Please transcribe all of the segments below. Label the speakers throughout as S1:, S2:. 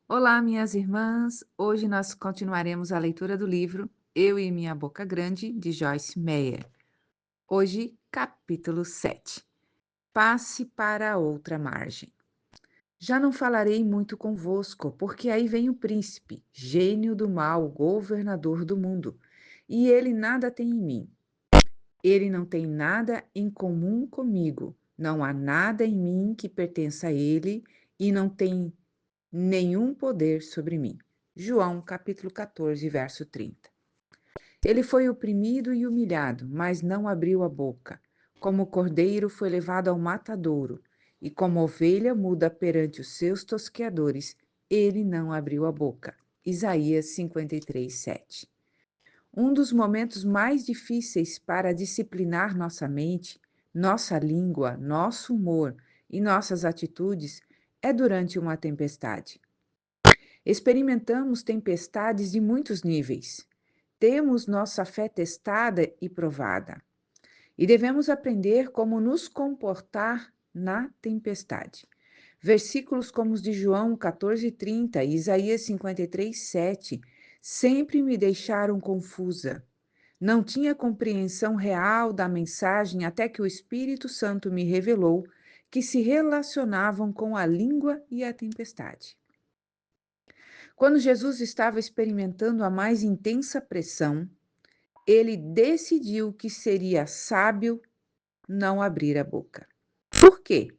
S1: Olá, minhas irmãs. Hoje nós continuaremos a leitura do livro Eu e Minha Boca Grande, de Joyce Meyer. Hoje, capítulo 7. Passe para a outra margem. Já não falarei muito convosco, porque aí vem o príncipe, gênio do mal, governador do mundo, e ele nada tem em mim. Ele não tem nada em comum comigo. Não há nada em mim que pertença a ele e não tem nenhum poder sobre mim. João capítulo 14, verso 30. Ele foi oprimido e humilhado, mas não abriu a boca. Como o cordeiro foi levado ao matadouro, e como ovelha muda perante os seus tosqueadores, ele não abriu a boca. Isaías 53, 7. Um dos momentos mais difíceis para disciplinar nossa mente, nossa língua, nosso humor e nossas atitudes é durante uma tempestade. Experimentamos tempestades de muitos níveis. Temos nossa fé testada e provada. E devemos aprender como nos comportar na tempestade. Versículos como os de João 14:30 e Isaías 53:7 sempre me deixaram confusa. Não tinha compreensão real da mensagem até que o Espírito Santo me revelou que se relacionavam com a língua e a tempestade. Quando Jesus estava experimentando a mais intensa pressão, ele decidiu que seria sábio não abrir a boca. Por quê?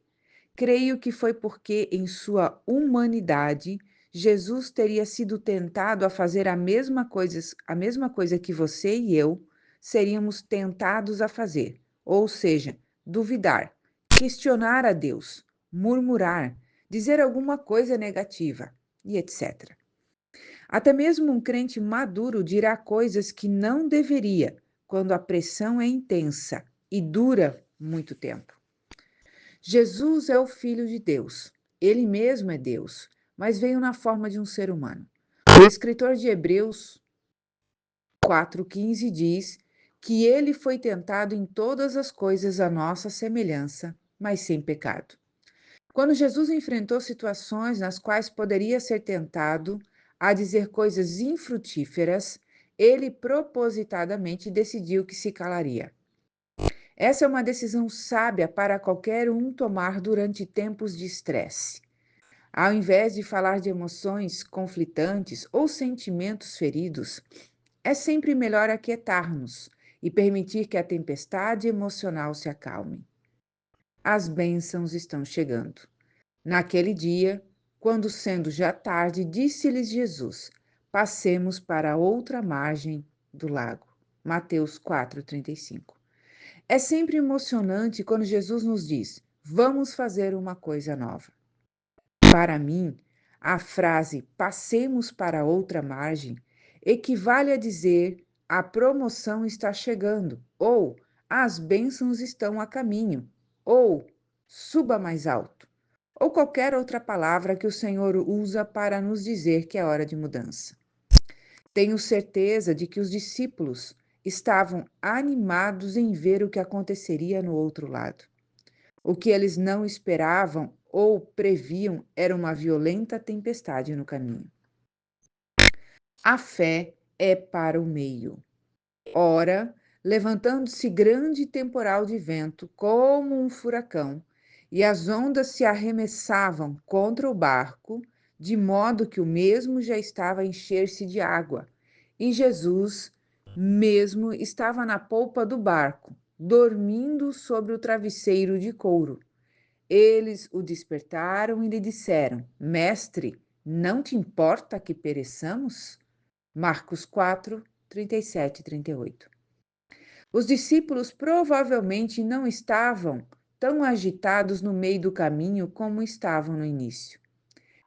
S1: Creio que foi porque, em sua humanidade, Jesus teria sido tentado a fazer a mesma coisa que você e eu seríamos tentados a fazer, ou seja, duvidar, questionar a Deus, murmurar, dizer alguma coisa negativa e etc. Até mesmo um crente maduro dirá coisas que não deveria quando a pressão é intensa e dura muito tempo. Jesus é o Filho de Deus. Ele mesmo é Deus, mas veio na forma de um ser humano. O escritor de Hebreus 4,15 diz que ele foi tentado em todas as coisas à nossa semelhança, mas sem pecado. Quando Jesus enfrentou situações nas quais poderia ser tentado a dizer coisas infrutíferas, ele propositadamente decidiu que se calaria. Essa é uma decisão sábia para qualquer um tomar durante tempos de estresse. Ao invés de falar de emoções conflitantes ou sentimentos feridos, é sempre melhor aquietar-nos e permitir que a tempestade emocional se acalme. As bênçãos estão chegando. Naquele dia, quando sendo já tarde, disse-lhes Jesus: passemos para a outra margem do lago. Mateus 4,35. É sempre emocionante quando Jesus nos diz: vamos fazer uma coisa nova. Para mim, a frase passemos para outra margem equivale a dizer a promoção está chegando, ou as bênçãos estão a caminho, ou suba mais alto, ou qualquer outra palavra que o Senhor usa para nos dizer que é hora de mudança. Tenho certeza de que os discípulos estavam animados em ver o que aconteceria no outro lado. O que eles não esperavam ou previam era uma violenta tempestade no caminho. A fé é para o meio. Ora, levantando-se grande temporal de vento, como um furacão, e as ondas se arremessavam contra o barco, de modo que o mesmo já estava a encher-se de água. E Jesus mesmo estava na polpa do barco, dormindo sobre o travesseiro de couro. Eles o despertaram e lhe disseram: Mestre, não te importa que pereçamos? Marcos 4, 37 e 38. Os discípulos provavelmente não estavam tão agitados no meio do caminho como estavam no início.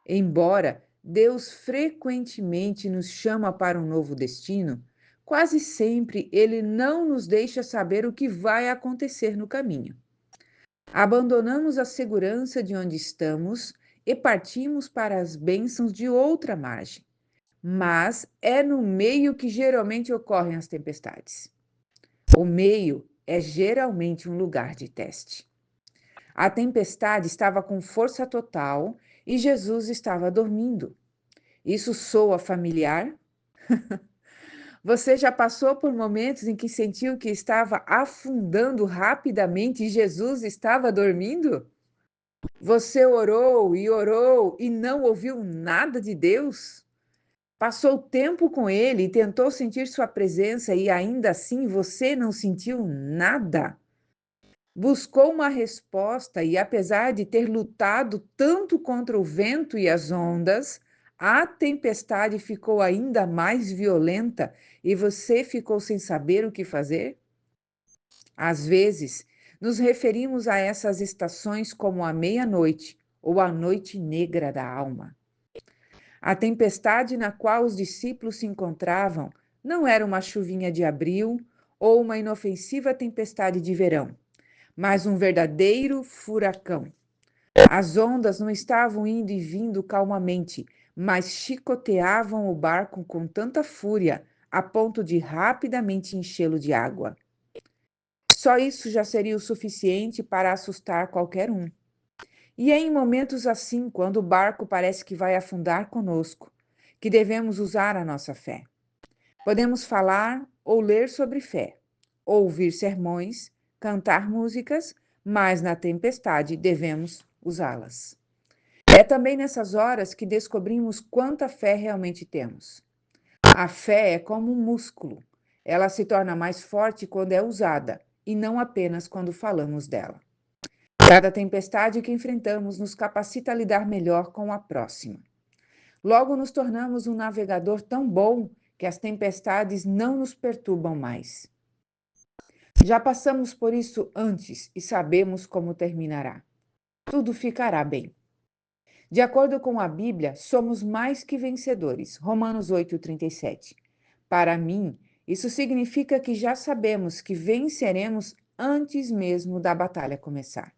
S1: Embora Deus frequentemente nos chama para um novo destino, quase sempre Ele não nos deixa saber o que vai acontecer no caminho. Abandonamos a segurança de onde estamos e partimos para as bênçãos de outra margem. Mas é no meio que geralmente ocorrem as tempestades. O meio é geralmente um lugar de teste. A tempestade estava com força total e Jesus estava dormindo. Isso soa familiar? Você já passou por momentos em que sentiu que estava afundando rapidamente e Jesus estava dormindo? Você orou e não ouviu nada de Deus? Passou tempo com ele e tentou sentir sua presença e ainda assim você não sentiu nada? Buscou uma resposta e, apesar de ter lutado tanto contra o vento e as ondas, a tempestade ficou ainda mais violenta e você ficou sem saber o que fazer? Às vezes, nos referimos a essas estações como a meia-noite ou a noite negra da alma. A tempestade na qual os discípulos se encontravam não era uma chuvinha de abril ou uma inofensiva tempestade de verão, mas um verdadeiro furacão. As ondas não estavam indo e vindo calmamente, mas chicoteavam o barco com tanta fúria, a ponto de rapidamente enchê-lo de água. Só isso já seria o suficiente para assustar qualquer um. E é em momentos assim, quando o barco parece que vai afundar conosco, que devemos usar a nossa fé. Podemos falar ou ler sobre fé, ouvir sermões, cantar músicas, mas na tempestade devemos usá-las. É também nessas horas que descobrimos quanta fé realmente temos. A fé é como um músculo. Ela se torna mais forte quando é usada e não apenas quando falamos dela. Cada tempestade que enfrentamos nos capacita a lidar melhor com a próxima. Logo nos tornamos um navegador tão bom que as tempestades não nos perturbam mais. Já passamos por isso antes e sabemos como terminará. Tudo ficará bem. De acordo com a Bíblia, somos mais que vencedores. Romanos 8:37. Para mim, isso significa que já sabemos que venceremos antes mesmo da batalha começar.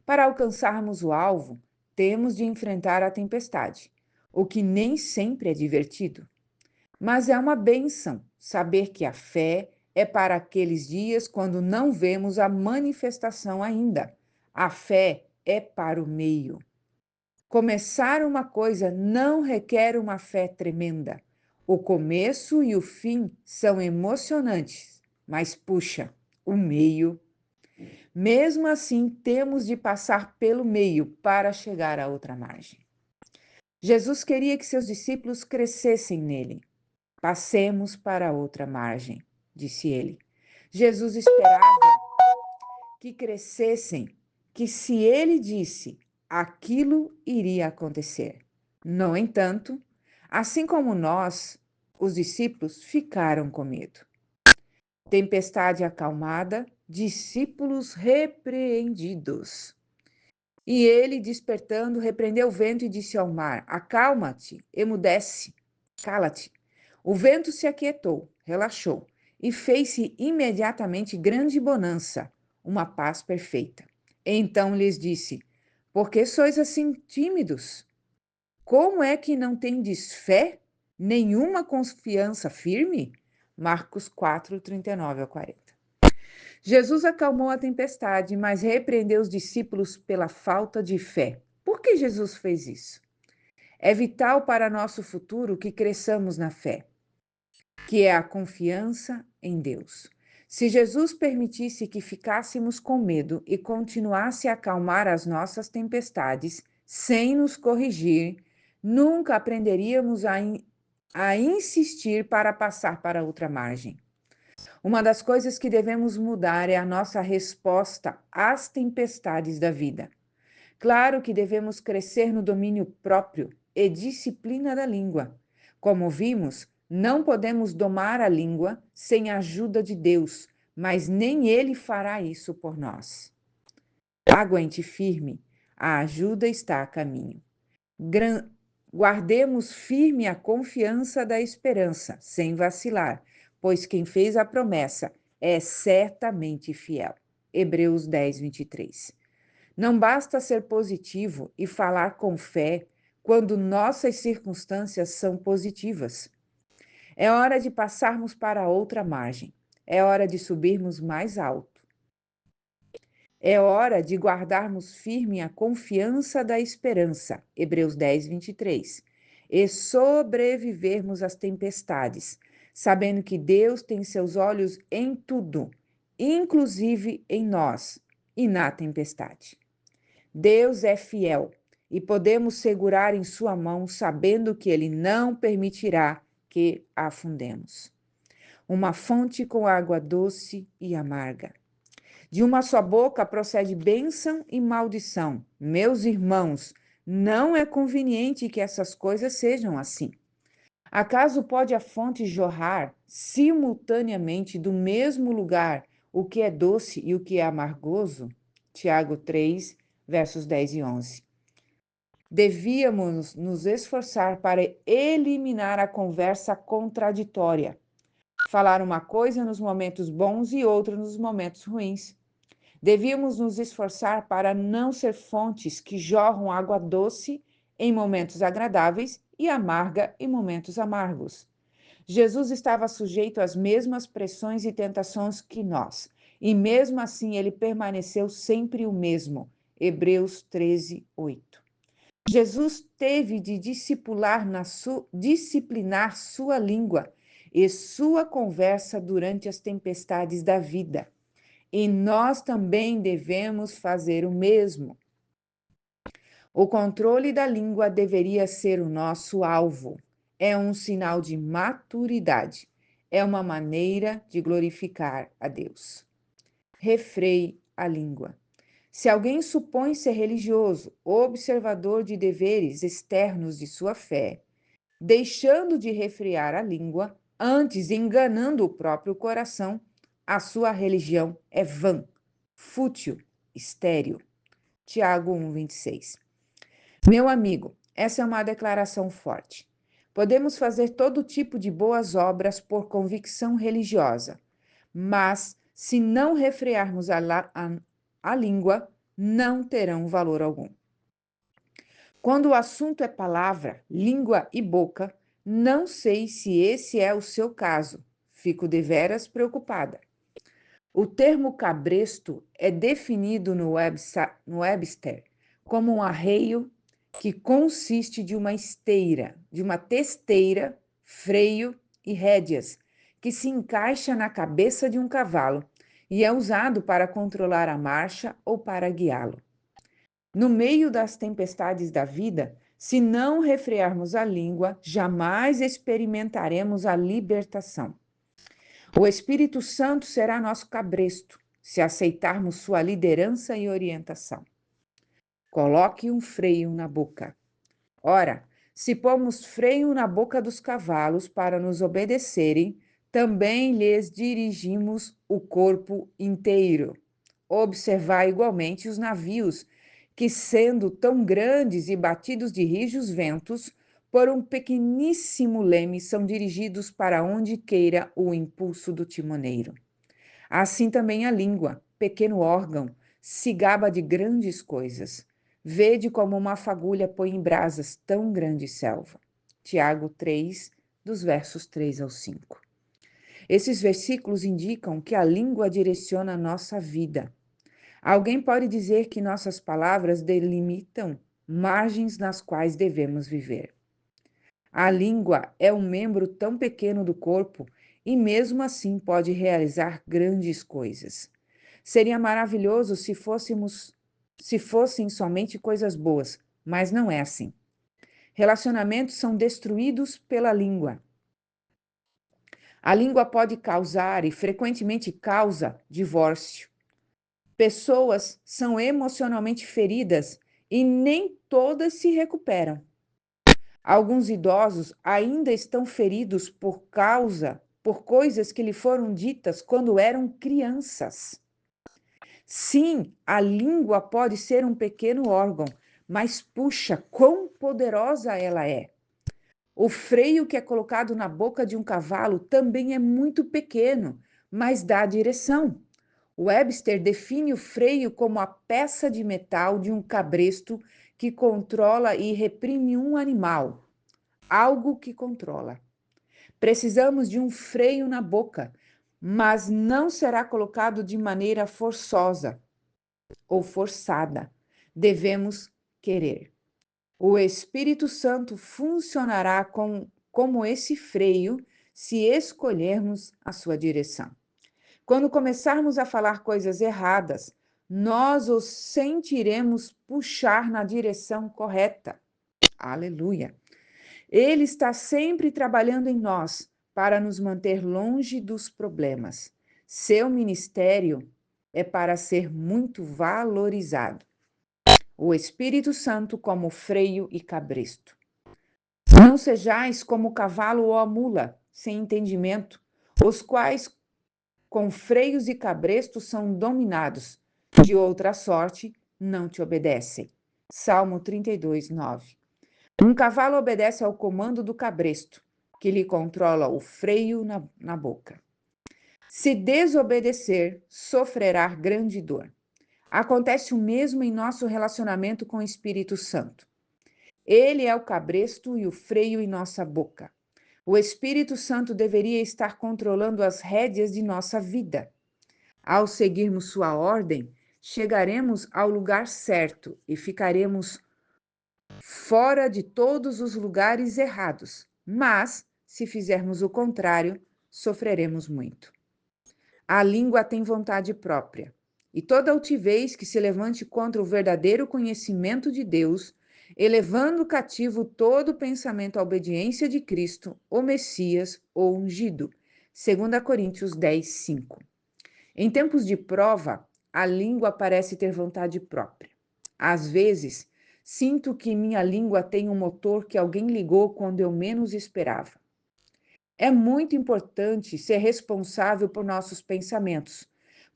S1: Para alcançarmos o alvo, temos de enfrentar a tempestade, o que nem sempre é divertido. Mas é uma bênção saber que a fé é para aqueles dias quando não vemos a manifestação ainda. A fé é para o meio. Começar uma coisa não requer uma fé tremenda. O começo e o fim são emocionantes, mas puxa, o meio. Mesmo assim, temos de passar pelo meio para chegar à outra margem. Jesus queria que seus discípulos crescessem nele. Passemos para a outra margem, disse ele. Jesus esperava que crescessem, que se ele disse, aquilo iria acontecer. No entanto, assim como nós, os discípulos ficaram com medo. Tempestade acalmada, discípulos repreendidos. E ele, despertando, repreendeu o vento e disse ao mar: acalma-te, emudece, cala-te. O vento se aquietou, relaxou, e fez-se imediatamente grande bonança, uma paz perfeita. Então lhes disse: por que sois assim tímidos? Como é que não tendes fé? Nenhuma confiança firme? Marcos 4, 39 a 40. Jesus acalmou a tempestade, mas repreendeu os discípulos pela falta de fé. Por que Jesus fez isso? É vital para nosso futuro que cresçamos na fé, que é a confiança em Deus. Se Jesus permitisse que ficássemos com medo e continuasse a acalmar as nossas tempestades sem nos corrigir, nunca aprenderíamos a insistir para passar para outra margem. Uma das coisas que devemos mudar é a nossa resposta às tempestades da vida. Claro que devemos crescer no domínio próprio e disciplina da língua. Como vimos, não podemos domar a língua sem a ajuda de Deus, mas nem Ele fará isso por nós. Aguente firme, a ajuda está a caminho. Guardemos firme a confiança da esperança, sem vacilar, pois quem fez a promessa é certamente fiel. Hebreus 10, 23. Não basta ser positivo e falar com fé quando nossas circunstâncias são positivas. É hora de passarmos para outra margem. É hora de subirmos mais alto. É hora de guardarmos firme a confiança da esperança. Hebreus 10, 23. e sobrevivermos às tempestades, sabendo que Deus tem seus olhos em tudo, inclusive em nós e na tempestade. Deus é fiel e podemos segurar em sua mão, sabendo que Ele não permitirá que afundemos. Uma fonte com água doce e amarga. De uma só boca procede bênção e maldição. Meus irmãos, não é conveniente que essas coisas sejam assim. Acaso pode a fonte jorrar simultaneamente do mesmo lugar o que é doce e o que é amargoso? Tiago 3, versos 10 e 11. Devíamos nos esforçar para eliminar a conversa contraditória. Falar uma coisa nos momentos bons e outra nos momentos ruins. Devíamos nos esforçar para não ser fontes que jorram água doce em momentos agradáveis e amarga em momentos amargos. Jesus estava sujeito às mesmas pressões e tentações que nós, e mesmo assim ele permaneceu sempre o mesmo. Hebreus 13, 8. Jesus teve de disciplinar sua língua e sua conversa durante as tempestades da vida. E nós também devemos fazer o mesmo. O controle da língua deveria ser o nosso alvo. É um sinal de maturidade. É uma maneira de glorificar a Deus. Refreie a língua. Se alguém supõe ser religioso, observador de deveres externos de sua fé, deixando de refrear a língua, antes enganando o próprio coração, a sua religião é vã, fútil, estéril. Tiago 1:26. Meu amigo, essa é uma declaração forte. Podemos fazer todo tipo de boas obras por convicção religiosa, mas se não refrearmos a língua, não terão valor algum. Quando o assunto é palavra, língua e boca, não sei se esse é o seu caso. Fico deveras preocupada. O termo cabresto é definido no Webster como um arreio que consiste de uma esteira, de uma testeira, freio e rédeas, que se encaixa na cabeça de um cavalo e é usado para controlar a marcha ou para guiá-lo. No meio das tempestades da vida, se não refrearmos a língua, jamais experimentaremos a libertação. O Espírito Santo será nosso cabresto, se aceitarmos sua liderança e orientação. Coloque um freio na boca. Ora, se pomos freio na boca dos cavalos para nos obedecerem, também lhes dirigimos o corpo inteiro. Observai igualmente os navios, que sendo tão grandes e batidos de rijos ventos, por um pequeníssimo leme são dirigidos para onde queira o impulso do timoneiro. Assim também a língua, pequeno órgão, se gaba de grandes coisas. Vede como uma fagulha põe em brasas tão grande selva. Tiago 3, dos versos 3 ao 5. Esses versículos indicam que a língua direciona a nossa vida. Alguém pode dizer que nossas palavras delimitam margens nas quais devemos viver. A língua é um membro tão pequeno do corpo e mesmo assim pode realizar grandes coisas. Seria maravilhoso se fossem somente coisas boas, mas não é assim. Relacionamentos são destruídos pela língua. A língua pode causar e frequentemente causa divórcio. Pessoas são emocionalmente feridas e nem todas se recuperam. Alguns idosos ainda estão feridos por coisas que lhe foram ditas quando eram crianças. Sim, a língua pode ser um pequeno órgão, mas puxa, quão poderosa ela é. O freio que é colocado na boca de um cavalo também é muito pequeno, mas dá direção. Webster define o freio como a peça de metal de um cabresto que controla e reprime um animal, algo que controla. Precisamos de um freio na boca, mas não será colocado de maneira forçosa ou forçada. Devemos querer. O Espírito Santo funcionará como esse freio se escolhermos a sua direção. Quando começarmos a falar coisas erradas, nós os sentiremos puxar na direção correta. Aleluia! Ele está sempre trabalhando em nós para nos manter longe dos problemas. Seu ministério é para ser muito valorizado. O Espírito Santo como freio e cabresto. Não sejais como o cavalo ou a mula, sem entendimento, os quais com freios e cabrestos são dominados, de outra sorte não te obedecem. Salmo 32, 9. Um cavalo obedece ao comando do cabresto, que lhe controla o freio na boca. Se desobedecer, sofrerá grande dor. Acontece o mesmo em nosso relacionamento com o Espírito Santo. Ele é o cabresto e o freio em nossa boca. O Espírito Santo deveria estar controlando as rédeas de nossa vida. Ao seguirmos sua ordem, chegaremos ao lugar certo e ficaremos fora de todos os lugares errados. Mas, se fizermos o contrário, sofreremos muito. A língua tem vontade própria, e toda altivez que se levante contra o verdadeiro conhecimento de Deus, elevando cativo todo pensamento à obediência de Cristo, o Messias, ou ungido. 2 Coríntios 10, 5. Em tempos de prova, a língua parece ter vontade própria. Às vezes, sinto que minha língua tem um motor que alguém ligou quando eu menos esperava. É muito importante ser responsável por nossos pensamentos,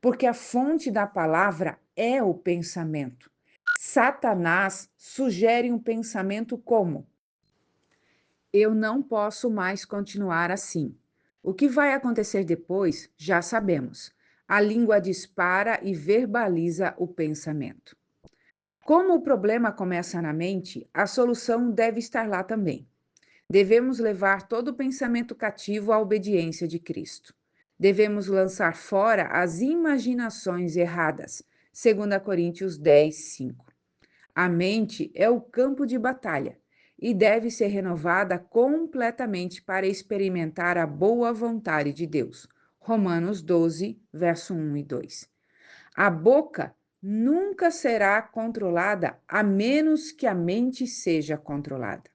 S1: porque a fonte da palavra é o pensamento. Satanás sugere um pensamento como: eu não posso mais continuar assim. O que vai acontecer depois, já sabemos. A língua dispara e verbaliza o pensamento. Como o problema começa na mente, a solução deve estar lá também. Devemos levar todo pensamento cativo à obediência de Cristo. Devemos lançar fora as imaginações erradas. 2 Coríntios 10, 5. A mente é o campo de batalha e deve ser renovada completamente para experimentar a boa vontade de Deus. Romanos 12, verso 1 e 2. A boca nunca será controlada a menos que a mente seja controlada.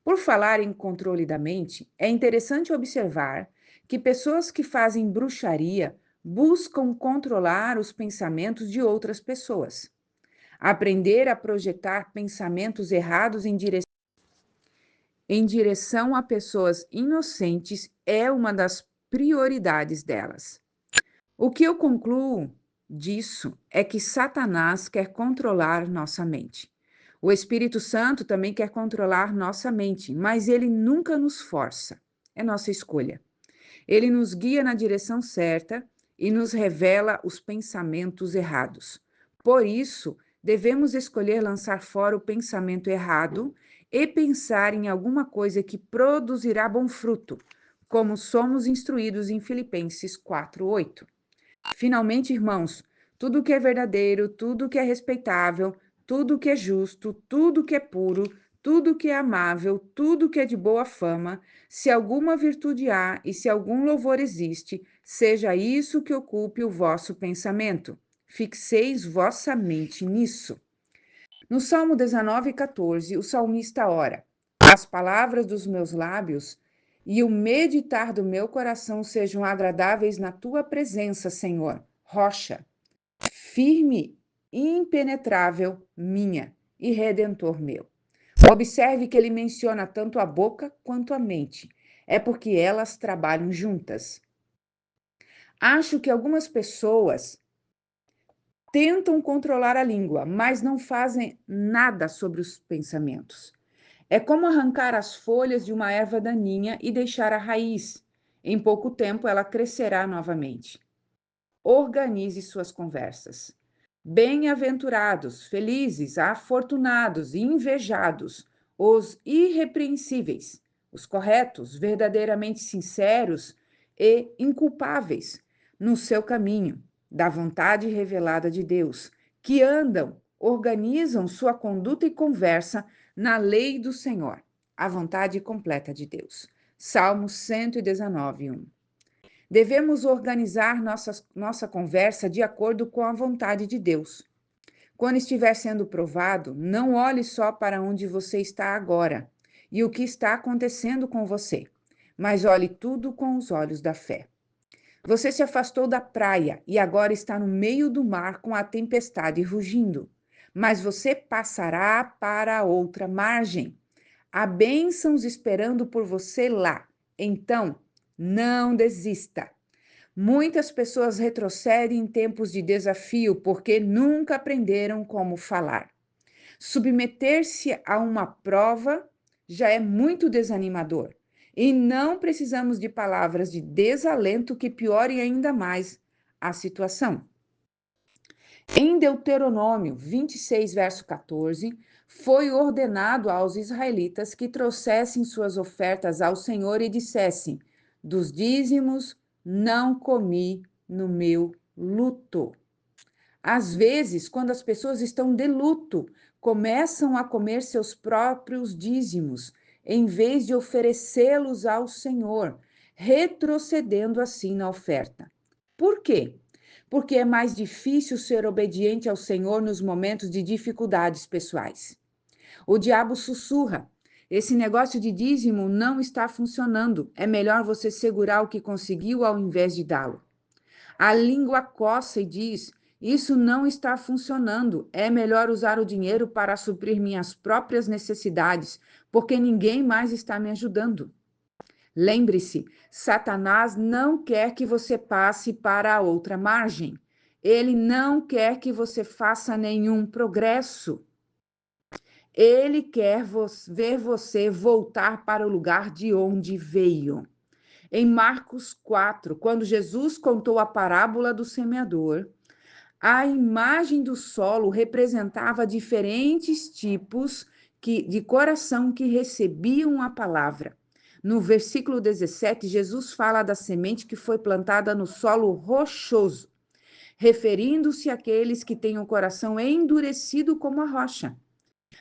S1: Por falar em controle da mente, é interessante observar que pessoas que fazem bruxaria buscam controlar os pensamentos de outras pessoas. Aprender a projetar pensamentos errados em direção a pessoas inocentes é uma das prioridades delas. O que eu concluo disso é que Satanás quer controlar nossa mente. O Espírito Santo também quer controlar nossa mente, mas ele nunca nos força. É nossa escolha. Ele nos guia na direção certa e nos revela os pensamentos errados. Por isso, devemos escolher lançar fora o pensamento errado e pensar em alguma coisa que produzirá bom fruto, como somos instruídos em Filipenses 4:8. Finalmente, irmãos, tudo que é verdadeiro, tudo que é respeitável, tudo que é justo, tudo que é puro, tudo que é amável, tudo que é de boa fama, se alguma virtude há e se algum louvor existe, seja isso que ocupe o vosso pensamento. Fixeis vossa mente nisso. No Salmo 19:14, o salmista ora: as palavras dos meus lábios e o meditar do meu coração sejam agradáveis na tua presença, Senhor, rocha, firme, impenetrável minha e redentor meu. Observe que ele menciona tanto a boca quanto a mente. É porque elas trabalham juntas. Acho que algumas pessoas tentam controlar a língua, mas não fazem nada sobre os pensamentos. É como arrancar as folhas de uma erva daninha e deixar a raiz. Em pouco tempo ela crescerá novamente. Organize suas conversas. Bem-aventurados, felizes, afortunados, invejados, os irrepreensíveis, os corretos, verdadeiramente sinceros e inculpáveis no seu caminho, da vontade revelada de Deus, que andam, organizam sua conduta e conversa na lei do Senhor, a vontade completa de Deus. Salmo 119, 1. Devemos organizar nossa conversa de acordo com a vontade de Deus. Quando estiver sendo provado, não olhe só para onde você está agora e o que está acontecendo com você, mas olhe tudo com os olhos da fé. Você se afastou da praia e agora está no meio do mar com a tempestade rugindo, mas você passará para a outra margem. Há bênçãos esperando por você lá. Então, não desista. Muitas pessoas retrocedem em tempos de desafio porque nunca aprenderam como falar. Submeter-se a uma prova já é muito desanimador. E não precisamos de palavras de desalento que piorem ainda mais a situação. Em Deuteronômio 26, verso 14, foi ordenado aos israelitas que trouxessem suas ofertas ao Senhor e dissessem: dos dízimos não comi no meu luto. Às vezes, quando as pessoas estão de luto, começam a comer seus próprios dízimos, em vez de oferecê-los ao Senhor, retrocedendo assim na oferta. Por quê? Porque é mais difícil ser obediente ao Senhor nos momentos de dificuldades pessoais. O diabo sussurra: esse negócio de dízimo não está funcionando, é melhor você segurar o que conseguiu ao invés de dá-lo. A língua coça e diz: isso não está funcionando. É melhor usar o dinheiro para suprir minhas próprias necessidades, porque ninguém mais está me ajudando. Lembre-se, Satanás não quer que você passe para a outra margem. Ele não quer que você faça nenhum progresso. Ele quer ver você voltar para o lugar de onde veio. Em Marcos 4, quando Jesus contou a parábola do semeador, a imagem do solo representava diferentes tipos de coração que recebiam a palavra. No versículo 17, Jesus fala da semente que foi plantada no solo rochoso, referindo-se àqueles que têm o coração endurecido como a rocha.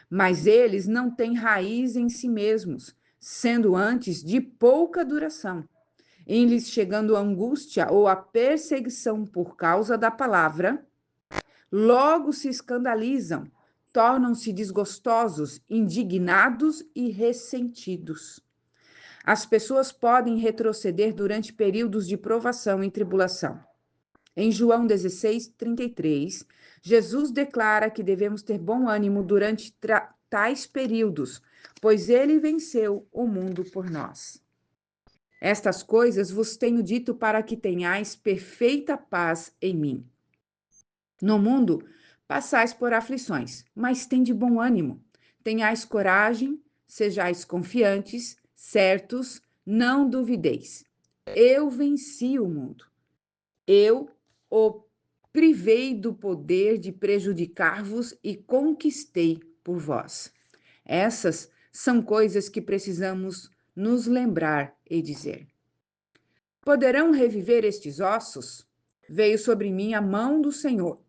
S1: Mas eles não têm raiz em si mesmos, sendo antes de pouca duração. Em lhes chegando a angústia ou a perseguição por causa da palavra, logo se escandalizam, tornam-se desgostosos, indignados e ressentidos. As pessoas podem retroceder durante períodos de provação e tribulação. Em João 16, 33, Jesus declara que devemos ter bom ânimo durante tais períodos, pois ele venceu o mundo por nós. Estas coisas vos tenho dito para que tenhais perfeita paz em mim. No mundo passais por aflições, mas tende bom ânimo. Tenhais coragem, sejais confiantes, certos, não duvideis. Eu venci o mundo. Eu o privei do poder de prejudicar-vos e conquistei por vós. Essas são coisas que precisamos nos lembrar e dizer. Poderão reviver estes ossos? Veio sobre mim a mão do Senhor.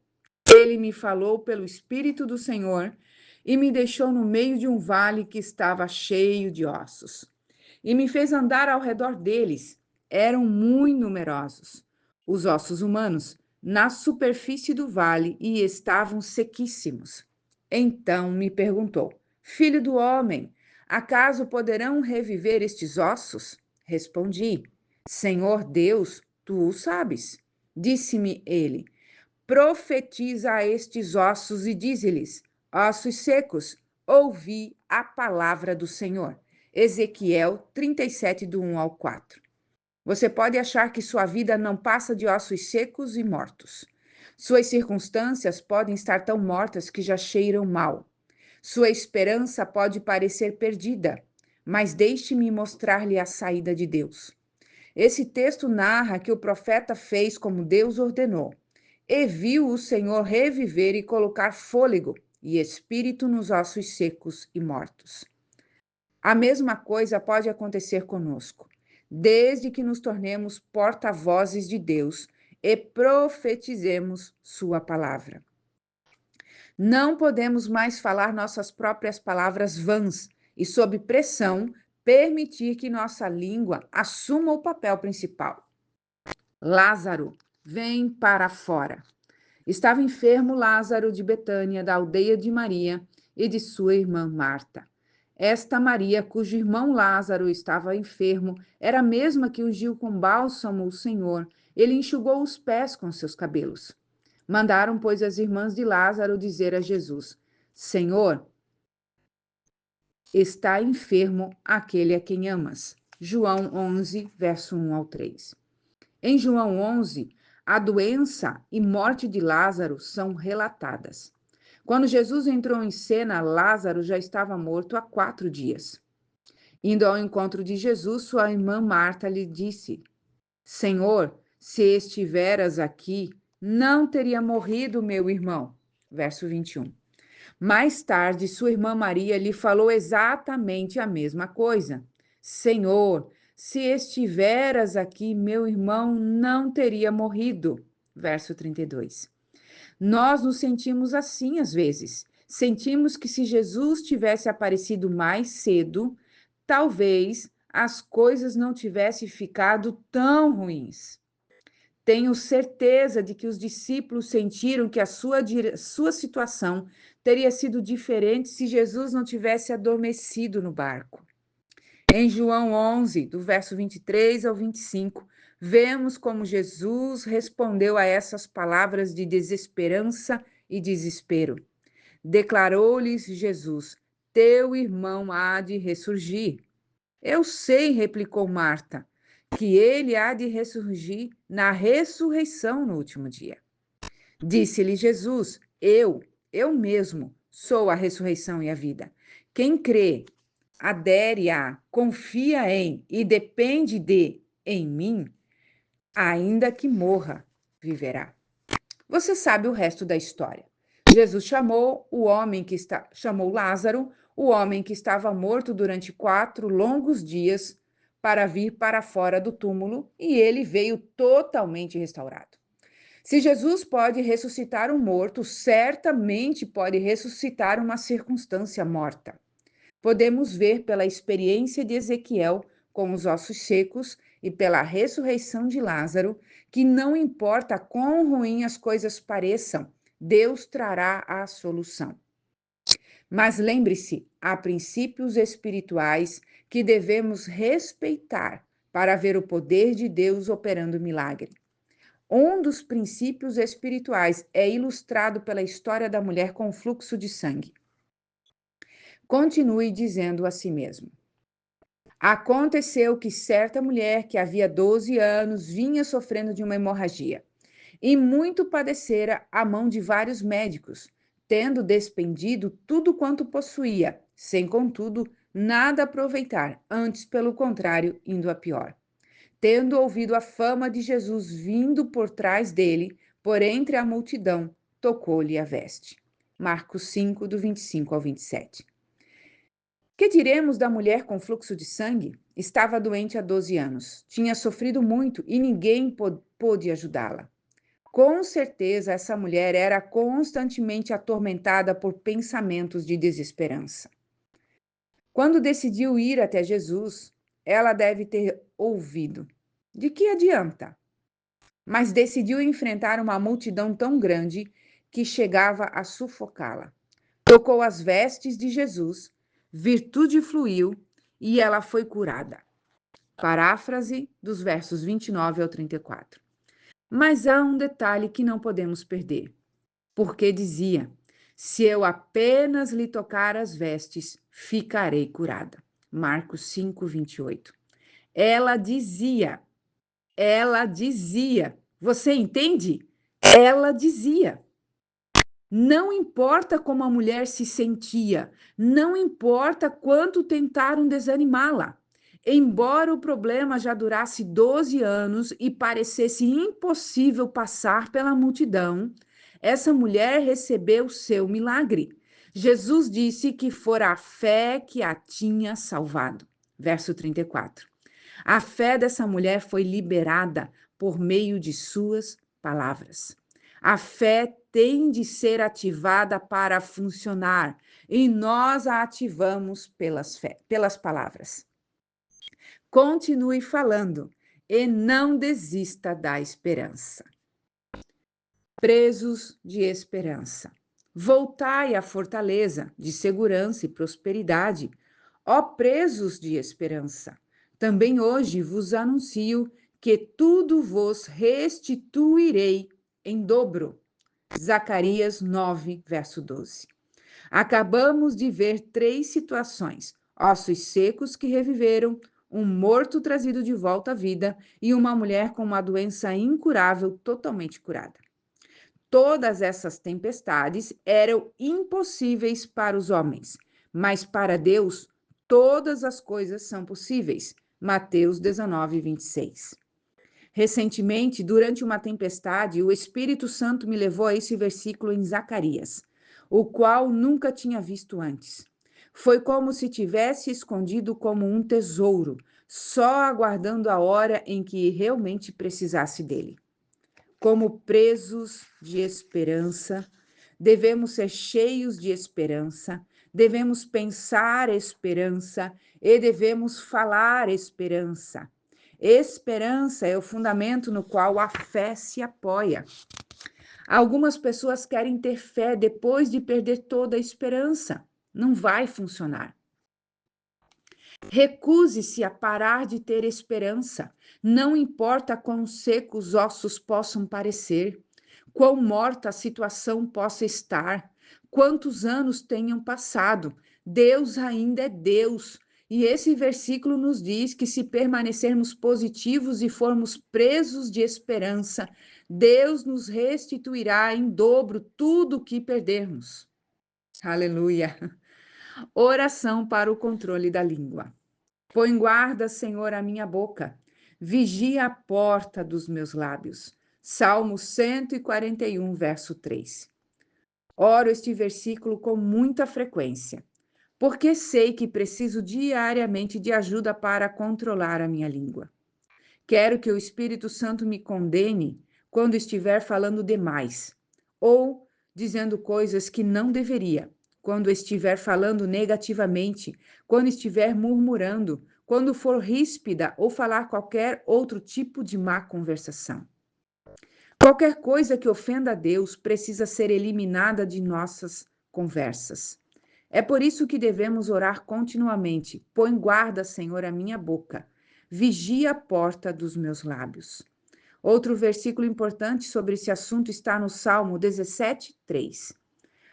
S1: Ele me falou pelo Espírito do Senhor e me deixou no meio de um vale que estava cheio de ossos. E me fez andar ao redor deles. Eram muito numerosos, os ossos humanos, na superfície do vale e estavam sequíssimos. Então me perguntou: Filho do homem, acaso poderão reviver estes ossos? Respondi: Senhor Deus, tu o sabes. Disse-me ele: Profetiza a estes ossos e dize-lhes: ossos secos, ouvi a palavra do Senhor. Ezequiel 37, do 1 ao 4. Você pode achar que sua vida não passa de ossos secos e mortos. Suas circunstâncias podem estar tão mortas que já cheiram mal. Sua esperança pode parecer perdida, mas deixe-me mostrar-lhe a saída de Deus. Esse texto narra que o profeta fez como Deus ordenou, e viu o Senhor reviver e colocar fôlego e espírito nos ossos secos e mortos. A mesma coisa pode acontecer conosco, desde que nos tornemos porta-vozes de Deus e profetizemos sua palavra. Não podemos mais falar nossas próprias palavras vãs e, sob pressão, permitir que nossa língua assuma o papel principal. Lázaro, vem para fora. Estava enfermo Lázaro de Betânia, da aldeia de Maria e de sua irmã Marta. Esta Maria, cujo irmão Lázaro estava enfermo, era a mesma que ungiu com bálsamo o Senhor. Ele enxugou os pés com seus cabelos. Mandaram, pois, as irmãs de Lázaro dizer a Jesus: Senhor, está enfermo aquele a quem amas. João 11, verso 1 ao 3. Em João 11, a doença e morte de Lázaro são relatadas. Quando Jesus entrou em cena, Lázaro já estava morto há 4 dias. Indo ao encontro de Jesus, sua irmã Marta lhe disse: Senhor, se estiveras aqui, não teria morrido meu irmão. Verso 21. Mais tarde, sua irmã Maria lhe falou exatamente a mesma coisa. Senhor, se estiveras aqui, meu irmão não teria morrido. Verso 32. Nós nos sentimos assim às vezes. Sentimos que se Jesus tivesse aparecido mais cedo, talvez as coisas não tivessem ficado tão ruins. Tenho certeza de que os discípulos sentiram que a sua situação teria sido diferente se Jesus não tivesse adormecido no barco. Em João 11, do verso 23 ao 25, vemos como Jesus respondeu a essas palavras de desesperança e desespero. Declarou-lhes Jesus: Teu irmão há de ressurgir. Eu sei, replicou Marta, que ele há de ressurgir na ressurreição no último dia. Disse-lhe Jesus: eu mesmo, sou a ressurreição e a vida. Quem crê, adere a, confia em e depende em mim, ainda que morra, viverá. Você sabe o resto da história. Jesus chamou Lázaro, o homem que estava morto durante 4 longos dias, para vir para fora do túmulo, e ele veio totalmente restaurado. Se Jesus pode ressuscitar um morto, certamente pode ressuscitar uma circunstância morta. Podemos ver pela experiência de Ezequiel com os ossos secos e pela ressurreição de Lázaro que não importa quão ruim as coisas pareçam, Deus trará a solução. Mas lembre-se, há princípios espirituais que devemos respeitar para ver o poder de Deus operando milagre. Um dos princípios espirituais é ilustrado pela história da mulher com fluxo de sangue. Continue dizendo a si mesmo: Aconteceu que certa mulher que havia 12 anos vinha sofrendo de uma hemorragia e muito padecera à mão de vários médicos, tendo despendido tudo quanto possuía, sem contudo nada aproveitar, antes pelo contrário, indo a pior. Tendo ouvido a fama de Jesus vindo por trás dele, por entre a multidão, tocou-lhe a veste. Marcos 5, do 25 ao 27. Que diremos da mulher com fluxo de sangue? Estava doente há 12 anos, tinha sofrido muito e ninguém pôde ajudá-la. Com certeza, essa mulher era constantemente atormentada por pensamentos de desesperança. Quando decidiu ir até Jesus, ela deve ter ouvido: de que adianta? Mas decidiu enfrentar uma multidão tão grande que chegava a sufocá-la. Tocou as vestes de Jesus, virtude fluiu e ela foi curada. Paráfrase dos versos 29 ao 34. Mas há um detalhe que não podemos perder, porque dizia: se eu apenas lhe tocar as vestes, ficarei curada. Marcos 5, 28. Ela dizia, você entende? Ela dizia. Não importa como a mulher se sentia, não importa quanto tentaram desanimá-la. Embora o problema já durasse 12 anos e parecesse impossível passar pela multidão, essa mulher recebeu seu milagre. Jesus disse que fora a fé que a tinha salvado. Verso 34. A fé dessa mulher foi liberada por meio de suas palavras. A fé tem de ser ativada para funcionar, e nós a ativamos pelas palavras. Continue falando e não desista da esperança. Presos de esperança. Voltai à fortaleza de segurança e prosperidade, ó presos de esperança. Também hoje vos anuncio que tudo vos restituirei em dobro. Zacarias 9, verso 12. Acabamos de ver 3 situações: ossos secos que reviveram, um morto trazido de volta à vida e uma mulher com uma doença incurável totalmente curada. Todas essas tempestades eram impossíveis para os homens, mas para Deus todas as coisas são possíveis. Mateus 19, 26. Recentemente, durante uma tempestade, o Espírito Santo me levou a esse versículo em Zacarias, o qual nunca tinha visto antes. Foi como se tivesse escondido como um tesouro, só aguardando a hora em que realmente precisasse dele. Como presos de esperança, devemos ser cheios de esperança, devemos pensar esperança e devemos falar esperança. Esperança é o fundamento no qual a fé se apoia. Algumas pessoas querem ter fé depois de perder toda a esperança. Não vai funcionar. Recuse-se a parar de ter esperança. Não importa quão secos os ossos possam parecer, quão morta a situação possa estar, quantos anos tenham passado, Deus ainda é Deus. E esse versículo nos diz que se permanecermos positivos e formos presos de esperança, Deus nos restituirá em dobro tudo o que perdermos. Aleluia! Oração para o controle da língua. Põe guarda, Senhor, a minha boca. Vigia a porta dos meus lábios. Salmo 141, verso 3. Oro este versículo com muita frequência, porque sei que preciso diariamente de ajuda para controlar a minha língua. Quero que o Espírito Santo me condene quando estiver falando demais, ou dizendo coisas que não deveria, quando estiver falando negativamente, quando estiver murmurando, quando for ríspida ou falar qualquer outro tipo de má conversação. Qualquer coisa que ofenda a Deus precisa ser eliminada de nossas conversas. É por isso que devemos orar continuamente. Põe guarda, Senhor, a minha boca. Vigia a porta dos meus lábios. Outro versículo importante sobre esse assunto está no Salmo 17, 3.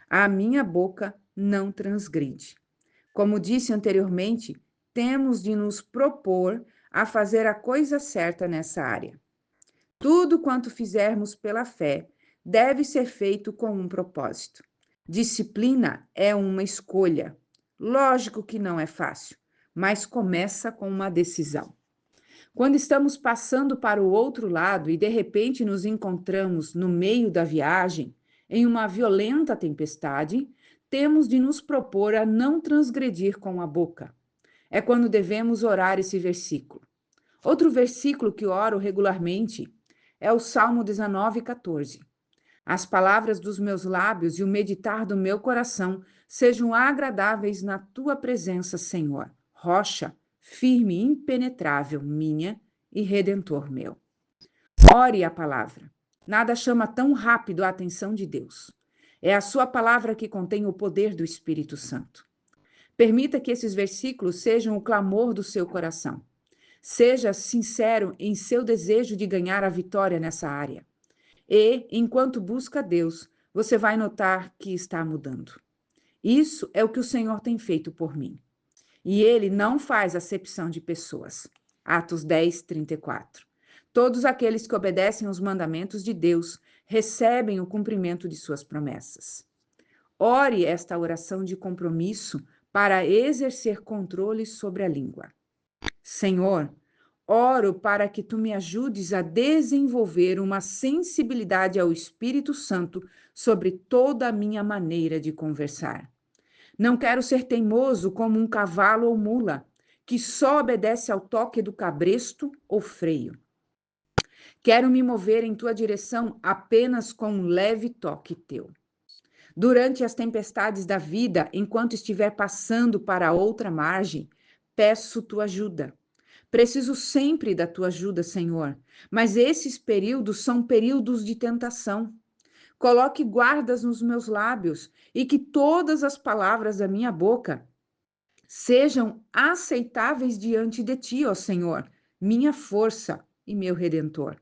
S1: A minha boca não transgride. Como disse anteriormente, temos de nos propor a fazer a coisa certa nessa área. Tudo quanto fizermos pela fé deve ser feito com um propósito. Disciplina é uma escolha. Lógico que não é fácil, mas começa com uma decisão. Quando estamos passando para o outro lado e de repente nos encontramos no meio da viagem, em uma violenta tempestade, temos de nos propor a não transgredir com a boca. É quando devemos orar esse versículo. Outro versículo que oro regularmente é o Salmo 19, 14. As palavras dos meus lábios e o meditar do meu coração sejam agradáveis na tua presença, Senhor, rocha firme e impenetrável minha e redentor meu. Ore a palavra. Nada chama tão rápido a atenção de Deus. É a sua palavra que contém o poder do Espírito Santo. Permita que esses versículos sejam o clamor do seu coração. Seja sincero em seu desejo de ganhar a vitória nessa área. E, enquanto busca Deus, você vai notar que está mudando. Isso é o que o Senhor tem feito por mim. E ele não faz acepção de pessoas. Atos 10, 34. Todos aqueles que obedecem aos mandamentos de Deus recebem o cumprimento de suas promessas. Ore esta oração de compromisso para exercer controle sobre a língua. Senhor, oro para que tu me ajudes a desenvolver uma sensibilidade ao Espírito Santo sobre toda a minha maneira de conversar. Não quero ser teimoso como um cavalo ou mula, que só obedece ao toque do cabresto ou freio. Quero me mover em tua direção apenas com um leve toque teu. Durante as tempestades da vida, enquanto estiver passando para outra margem, peço tua ajuda. Preciso sempre da tua ajuda, Senhor, mas esses períodos são períodos de tentação. Coloque guardas nos meus lábios e que todas as palavras da minha boca sejam aceitáveis diante de ti, ó Senhor, minha força e meu redentor.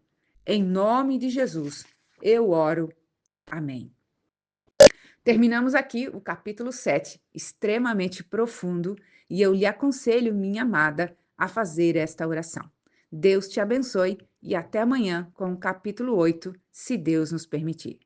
S1: Em nome de Jesus, eu oro. Amém. Terminamos aqui o capítulo 7, extremamente profundo, e eu lhe aconselho, minha amada, a fazer esta oração. Deus te abençoe e até amanhã com o capítulo 8, se Deus nos permitir.